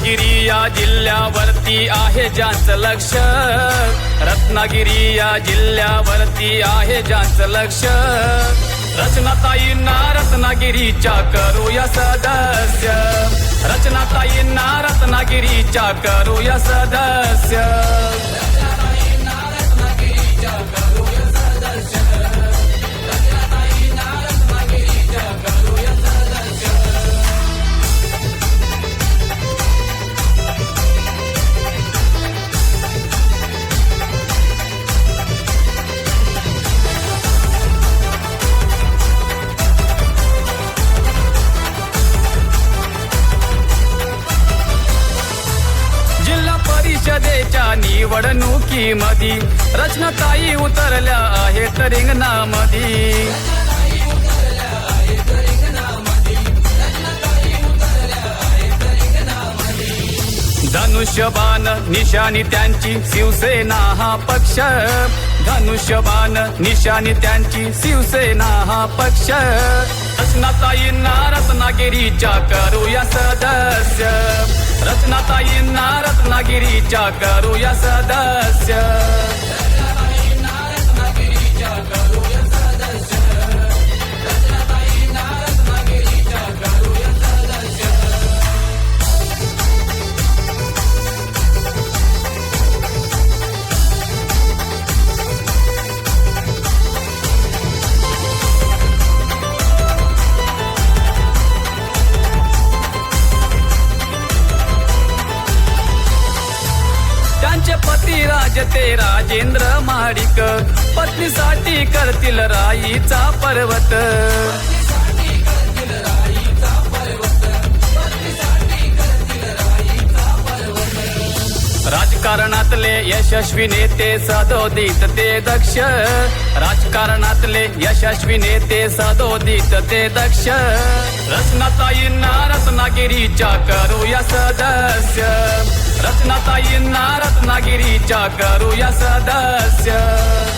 रत्नागिरी या जिल्ह्यावरती आहे ज्यांचं लक्ष, रत्नागिरी या जिल्ह्यावरती आहे ज्यांचं लक्ष, रचनाताईंना रत्नागिरीच्या करूया सदस्य, रचनाताईंना रत्नागिरीच्या करूया सदस्य. परिषदेच्या निवडणुकीमध्ये रचनाताई उतरल्या आहेत रिंगणामध्ये, धनुष्यबाण निशाणी त्यांची शिवसेना हा पक्ष, धनुष्यबाण निशाणी त्यांची शिवसेना हा पक्ष, रचनाताईंना रत्नागिरीच्या करूया सदस्य, रचनाताईंना रत्नागिरीच्या करूया सदस्य. पती राज ते राजेंद्र महाडिक, पत्नीसाठी करतील राईचा पर्वत, राजकारणातले यशस्वी नेते सदोदित ते दक्ष, राजकारणातले यशस्वी नेते सदोदित ते दक्ष, रचनाताईंना रत्नागिरीच्या करूया सदस्य, रचनाताईंना रत्नागिरीच्या करूया सदस्य.